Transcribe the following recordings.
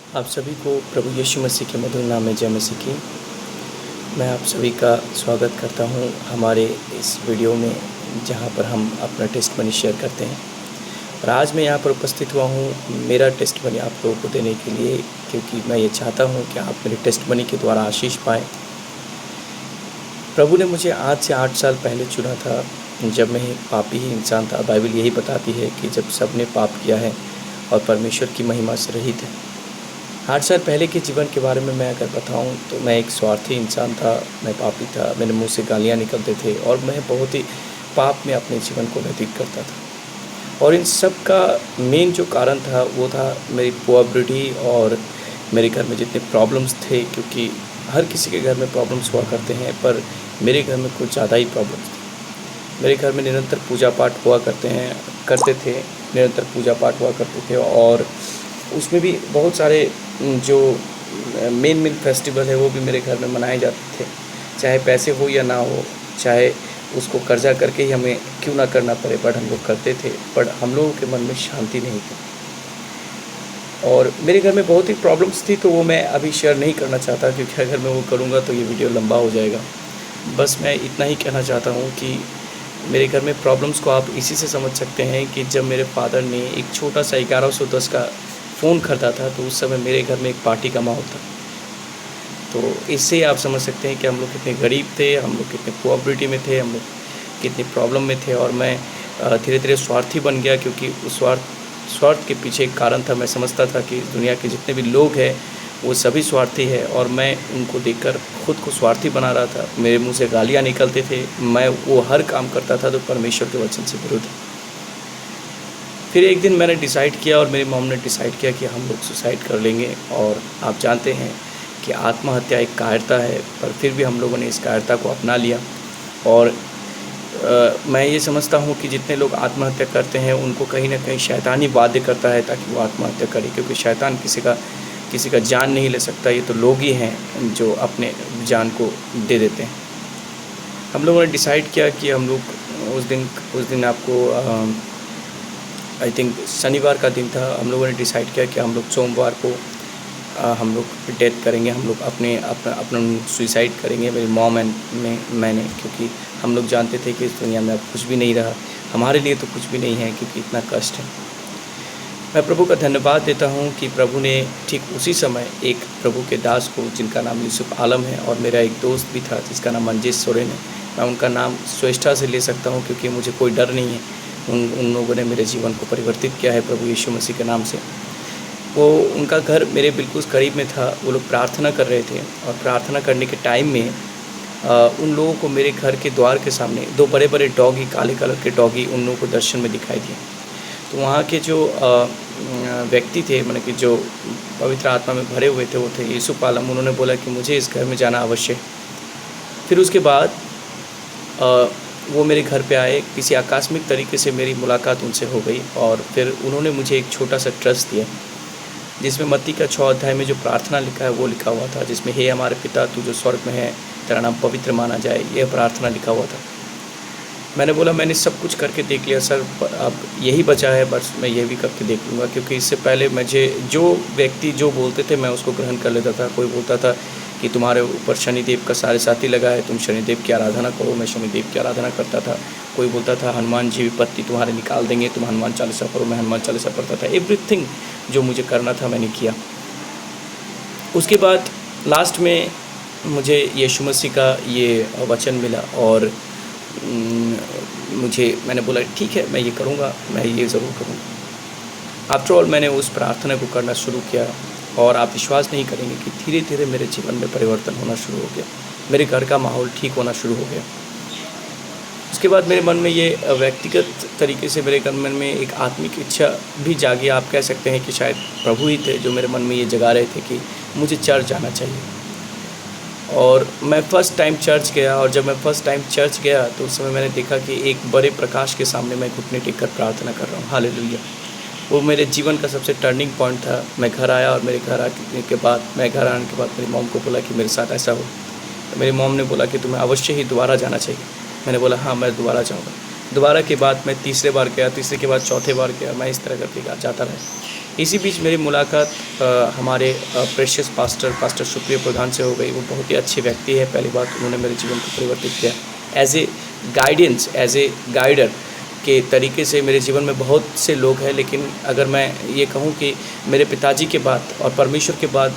आप सभी को प्रभु यीशु मसीह के मधुर नाम में जय मसीह की। मैं आप सभी का स्वागत करता हूं हमारे इस वीडियो में, जहां पर हम अपना टेस्टमनी शेयर करते हैं। और आज मैं यहां पर उपस्थित हुआ हूं मेरा टेस्टमनी आप लोगों को देने के लिए, क्योंकि मैं ये चाहता हूं कि आप मेरे टेस्टमनी के द्वारा आशीष पाएँ। प्रभु ने मुझे आज से 8 साल पहले चुना था, जब मैं एक पापी ही इंसान था। बाइबल यही बताती है कि जब सब ने पाप किया है और परमेश्वर की महिमा से रहित है। 8 साल पहले के जीवन के बारे में मैं अगर बताऊं तो मैं एक स्वार्थी इंसान था, मैं पापी था, मेरे मुंह से गालियां निकलते थे और मैं बहुत ही पाप में अपने जीवन को व्यतीत करता था। और इन सब का मेन जो कारण था वो था मेरी पुअर्टी और मेरे घर में जितने प्रॉब्लम्स थे, क्योंकि हर किसी के घर में प्रॉब्लम्स हुआ करते हैं, पर मेरे घर में कुछ ज़्यादा ही प्रॉब्लम्स थे। मेरे घर में निरंतर पूजा पाठ हुआ करते थे, निरंतर पूजा पाठ हुआ करते थे, और उसमें भी बहुत सारे जो मेन फेस्टिवल है वो भी मेरे घर में मनाए जाते थे। चाहे पैसे हो या ना हो, चाहे उसको कर्जा करके ही हमें क्यों ना करना पड़े, बट हम लोग करते थे। बट हम लोगों के मन में शांति नहीं थी और मेरे घर में बहुत ही प्रॉब्लम्स थी, तो वो मैं अभी शेयर नहीं करना चाहता, क्योंकि अगर मैं वो करूँगा तो ये वीडियो लंबा हो जाएगा। बस मैं इतना ही कहना चाहता हूँ कि मेरे घर में प्रॉब्लम्स को आप इसी से समझ सकते हैं कि जब मेरे फादर ने एक छोटा सा 1110 का फ़ोन ख़रीदा था, तो उस समय मेरे घर में एक पार्टी का माहौल था। तो इससे आप समझ सकते हैं कि हम लोग कितने गरीब थे, हम लोग कितने पुअर्टी में थे, हम लोग कितनी प्रॉब्लम में थे। और मैं धीरे धीरे स्वार्थी बन गया, क्योंकि उस स्वार्थ के पीछे एक कारण था। मैं समझता था कि दुनिया के जितने भी लोग हैं वो सभी स्वार्थी है, और मैं उनको देखकर खुद को स्वार्थी बना रहा था। मेरे मुंह से गालियाँ निकलते थे, मैं वो हर काम करता था तो परमेश्वर के वचन से विरुद्ध। फिर एक दिन मैंने डिसाइड किया और मेरी मॉम ने डिसाइड किया कि हम लोग सुसाइड कर लेंगे। और आप जानते हैं कि आत्महत्या एक कायरता है, पर फिर भी हम लोगों ने इस कायरता को अपना लिया। और मैं ये समझता हूँ कि जितने लोग आत्महत्या करते हैं उनको कहीं ना कहीं शैतान ही बाध्य करता है ताकि वो आत्महत्या करे, क्योंकि शैतान किसी का जान नहीं ले सकता। ये तो लोग ही हैं जो अपने जान को दे देते हैं। हम लोगों ने डिसाइड किया कि हम लोग उस दिन आपको आई थिंक शनिवार का दिन था। हम लोगों ने डिसाइड किया कि हम लोग सोमवार को हम लोग डेथ करेंगे, हम लोग अपना सुसाइड करेंगे, मेरी मॉम एंड मैंने, क्योंकि हम लोग जानते थे कि इस दुनिया में अब कुछ भी नहीं रहा, हमारे लिए तो कुछ भी नहीं है, क्योंकि इतना कष्ट है। मैं प्रभु का धन्यवाद देता हूँ कि प्रभु ने ठीक उसी समय एक प्रभु के दास को, जिनका नाम यूसुफ आलम है, और मेरा एक दोस्त भी था जिसका नाम मंजीत सोरेन है, मैं उनका नाम स्वेच्छा से ले सकता हूँ क्योंकि मुझे कोई डर नहीं है। उन लोगों ने मेरे जीवन को परिवर्तित किया है प्रभु यीशु मसीह के नाम से। वो उनका घर मेरे बिल्कुल करीब में था। वो लोग प्रार्थना कर रहे थे, और प्रार्थना करने के टाइम में उन लोगों को मेरे घर के द्वार के सामने 2 बड़े बड़े डॉगी, काले कलर के डॉगी, उन लोगों को दर्शन में दिखाई दिए। तो वहाँ के जो व्यक्ति थे, मतलब कि जो पवित्र आत्मा में भरे हुए थे, वो थे यूसुफ आलम। उन्होंने बोला कि मुझे इस घर में जाना अवश्य है। फिर उसके बाद वो मेरे घर पे आए। किसी आकस्मिक तरीके से मेरी मुलाकात उनसे हो गई, और फिर उन्होंने मुझे एक छोटा सा ट्रस्ट दिया, जिसमें मत्ती का 6 अध्याय में जो प्रार्थना लिखा है वो लिखा हुआ था, जिसमें हे हमारे पिता तू जो स्वर्ग में है, तेरा नाम पवित्र माना जाए, यह प्रार्थना लिखा हुआ था। मैंने बोला मैंने सब कुछ करके देख लिया सर, अब यही बचा है, बस मैं ये भी करके देख लूँगा। क्योंकि इससे पहले मुझे जो व्यक्ति जो बोलते थे मैं उसको ग्रहण कर लेता था। कोई बोलता था कि तुम्हारे ऊपर शनिदेव का साढ़े साथी लगा है, तुम शनिदेव की आराधना करो, मैं शनिदेव की आराधना करता था। कोई बोलता था हनुमान जी विपत्ति तुम्हारे निकाल देंगे, तुम हनुमान चालीसा पढ़ो, मैं हनुमान चालीसा पढ़ता था। एवरीथिंग जो मुझे करना था मैंने किया। उसके बाद लास्ट में मुझे यीशु मसीह का ये वचन मिला, और मैंने बोला ठीक है मैं ये करूँगा, मैं ये ज़रूर करूँगा। आफ्टर ऑल मैंने उस प्रार्थना को करना शुरू किया, और आप विश्वास नहीं करेंगे कि धीरे धीरे मेरे जीवन में परिवर्तन होना शुरू हो गया। मेरे घर का माहौल ठीक होना शुरू हो गया। उसके बाद मेरे मन में ये व्यक्तिगत तरीके से मेरे मन में एक आत्मिक इच्छा भी जागी। आप कह सकते हैं कि शायद प्रभु ही थे जो मेरे मन में ये जगा रहे थे कि मुझे चर्च जाना चाहिए। और मैं फ़र्स्ट टाइम चर्च गया, और जब मैं फ़र्स्ट टाइम चर्च गया तो उस समय मैंने देखा कि एक बड़े प्रकाश के सामने मैं घुटने टेक कर प्रार्थना कर रहा हूँ। हालेलुया। वो मेरे जीवन का सबसे टर्निंग पॉइंट था। मैं घर आया, और मेरे घर आने के बाद मेरी मॉम को बोला कि मेरे साथ ऐसा हो। तो मेरी मॉम ने बोला कि तुम्हें अवश्य ही दोबारा जाना चाहिए। मैंने बोला हाँ मैं दोबारा जाऊँगा। दोबारा के बाद मैं तीसरे बार गया, तीसरे के बाद चौथे बार गया, मैं इस तरह करके जाता रहा। इसी बीच मेरी मुलाकात हमारे प्रेशियस पास्टर सुप्रिया प्रधान से हो गई। वो बहुत ही अच्छे व्यक्ति है। पहली बात उन्होंने मेरे जीवन को परिवर्तित किया as a guidance, as a guider के तरीके से। मेरे जीवन में बहुत से लोग हैं, लेकिन अगर मैं ये कहूँ कि मेरे पिताजी के बाद और परमेश्वर के बाद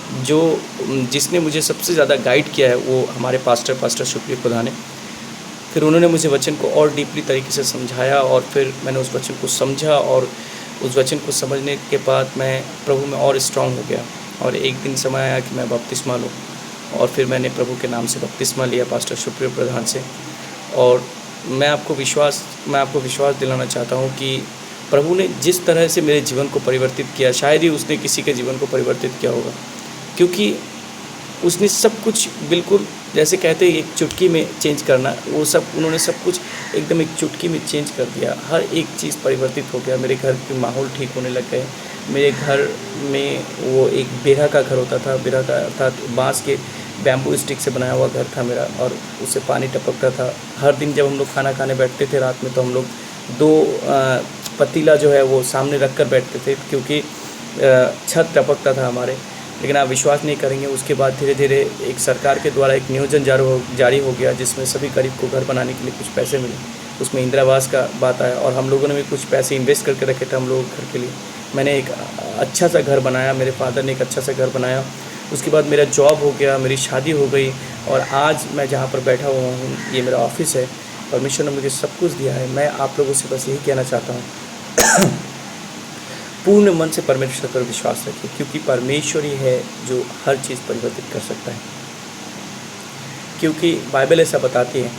जिसने मुझे सबसे ज़्यादा गाइड किया है वो हमारे पास्टर सुप्रिया प्रधान है। फिर उन्होंने मुझे वचन को और डीपली तरीके से समझाया और फिर मैंने उस वचन को समझा और उस वचन को समझने के बाद मैं प्रभु में और स्ट्रांग हो गया। और एक दिन समय आया कि मैं बपतिस्मा लूँ और फिर मैंने प्रभु के नाम से बपतिस्मा लिया पास्टर सुप्रिया प्रधान से। और मैं आपको विश्वास दिलाना चाहता हूँ कि प्रभु ने जिस तरह से मेरे जीवन को परिवर्तित किया, शायद ही उसने किसी के जीवन को परिवर्तित किया होगा, क्योंकि उसने सब कुछ बिल्कुल जैसे कहते हैं एक चुटकी में चेंज करना, वो सब उन्होंने सब कुछ एकदम एक चुटकी में चेंज कर दिया। हर एक चीज़ परिवर्तित हो गया। मेरे घर के माहौल ठीक होने लग गए। मेरे घर में वो एक बेरहा का घर होता था, बेरहा का अर्थात बांस के बैम्बू स्टिक से बनाया हुआ घर था मेरा, और उससे पानी टपकता था। हर दिन जब हम लोग खाना खाने बैठते थे रात में, तो हम लोग 2 पतीला जो है वो सामने रख कर बैठते थे, क्योंकि छत टपकता था हमारे। लेकिन आप विश्वास नहीं करेंगे, उसके बाद धीरे धीरे एक सरकार के द्वारा एक नियोजन जारी हो गया, जिसमें सभी गरीब को घर बनाने के लिए कुछ पैसे मिले। उसमें इंदिरा आवास का बात आया और हम लोगों ने भी कुछ पैसे इन्वेस्ट करके रखे थे हम लोगों के घर के लिए। मैंने एक अच्छा सा घर बनाया, मेरे फादर ने एक अच्छा सा घर बनाया। उसके बाद मेरा जॉब हो गया, मेरी शादी हो गई, और आज मैं जहाँ पर बैठा हुआ हूँ ये मेरा ऑफिस है। परमेश्वर ने मुझे सब कुछ दिया है। मैं आप लोगों से बस यही कहना चाहता हूँ पूर्ण मन से परमेश्वर पर विश्वास रखिए, क्योंकि परमेश्वर ही है जो हर चीज़ परिवर्तित कर सकता है। क्योंकि बाइबल ऐसा बताती है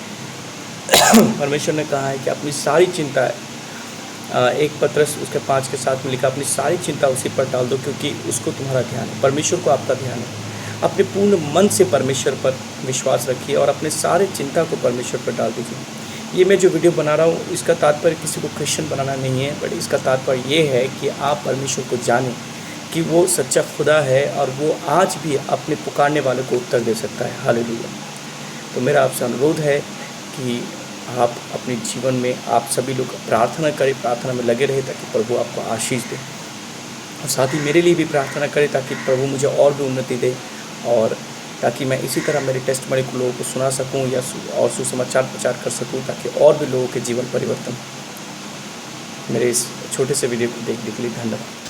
परमेश्वर ने कहा है कि अपनी सारी चिंता, 1 पत्रस उसके 5 के 7 में लिखा, अपनी सारी चिंता उसी पर डाल दो क्योंकि उसको तुम्हारा ध्यान है। परमेश्वर को आपका ध्यान है। अपने पूर्ण मन से परमेश्वर पर विश्वास रखिए और अपने सारे चिंता को परमेश्वर पर डाल दीजिए। ये मैं जो वीडियो बना रहा हूँ इसका तात्पर्य किसी को क्रिश्चियन बनाना नहीं है, बट इसका तात्पर्य ये है कि आप परमेश्वर को जानें कि वो सच्चा खुदा है और वो आज भी अपने पुकारने वाले को उत्तर दे सकता है। हालेलुया। तो मेरा आपसे अनुरोध है कि आप अपने जीवन में आप सभी लोग प्रार्थना करें, प्रार्थना में लगे रहे ताकि प्रभु आपको आशीष दे, और साथ ही मेरे लिए भी प्रार्थना करें ताकि प्रभु मुझे और भी उन्नति दे, और ताकि मैं इसी तरह मेरे टेस्टमनी को लोगों को सुना सकूं या और सुसमाचार प्रचार कर सकूं, ताकि और भी लोगों के जीवन परिवर्तन। मेरे इस छोटे से वीडियो को देखने के लिए धन्यवाद।